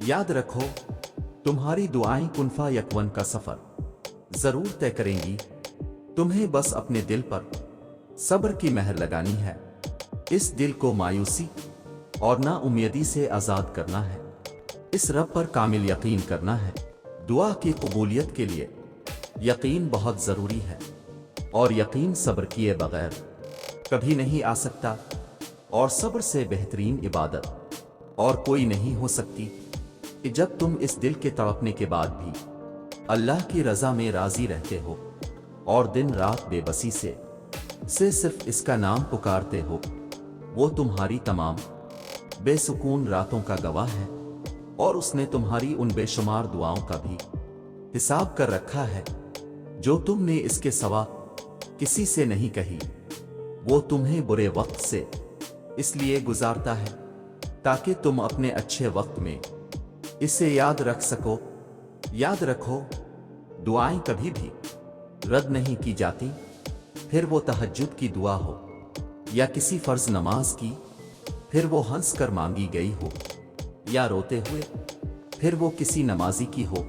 याद रखो, तुम्हारी दुआएं कुनफा यकवन का सफर जरूर तय करेंगी। तुम्हें बस अपने दिल पर सब्र की मेहर लगानी है। इस दिल को मायूसी और नाउम्मीदी से आजाद करना है। इस रब पर कामिल यकीन करना है। दुआ की कबूलियत के लिए यकीन बहुत जरूरी है, और यकीन सब्र किए बगैर कभी नहीं आ सकता। और सब्र से बेहतरीन इबादत और कोई नहीं हो सकती कि जब तुम इस दिल के तड़पने के बाद भी अल्लाह की रजा में राजी रहते हो और दिन रात बेबसी से सिर्फ इसका नाम पुकारते हो। वो तुम्हारी तमाम बेसुकून रातों का गवाह है, और उसने तुम्हारी उन बेशुमार दुआओं का भी हिसाब कर रखा है जो तुमने इसके सिवा किसी से नहीं कही। वो तुम्हें बुरे वक्त से इसलिए गुजारता है ताकि तुम अपने अच्छे वक्त में इसे याद रख सको। याद रखो, दुआएं कभी भी रद्द नहीं की जाती, फिर वो तहज्जुद की दुआ हो या किसी फर्ज नमाज की, फिर वो हंस कर मांगी गई हो या रोते हुए, फिर वो किसी नमाजी की हो,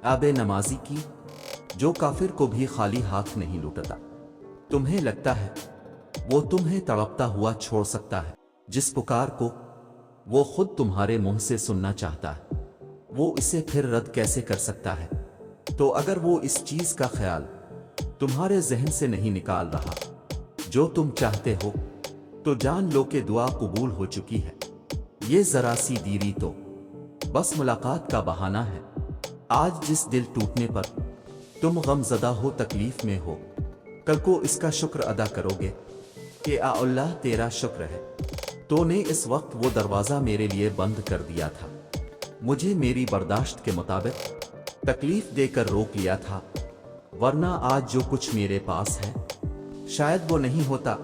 आबे नमाजी की, जो काफिर को भी खाली हाथ नहीं लौटता। तुम्हें लगता है वो तुम्हें तड़पता हुआ छोड़ सकता है? जिस पुकार को वो खुद तुम्हारे मुंह से सुनना चाहता है, वो इसे फिर रद्द कैसे कर सकता है? तो अगर वो इस चीज का ख्याल तुम्हारे जहन से नहीं निकाल रहा जो तुम चाहते हो, तो जान लो कि दुआ कबूल हो चुकी है। ये जरा सी देरी तो बस मुलाकात का बहाना है। आज जिस दिल टूटने पर तुम गमज़दा हो, तकलीफ में हो, कल को इसका शुक्र अदा करोगे कि आ अल्लाह तेरा शुक्र है, तूने इस वक्त वो दरवाज़ा मेरे लिए बंद कर दिया था, मुझे मेरी बर्दाश्त के मुताबिक तकलीफ देकर रोक लिया था, वरना आज जो कुछ मेरे पास है शायद वो नहीं होता।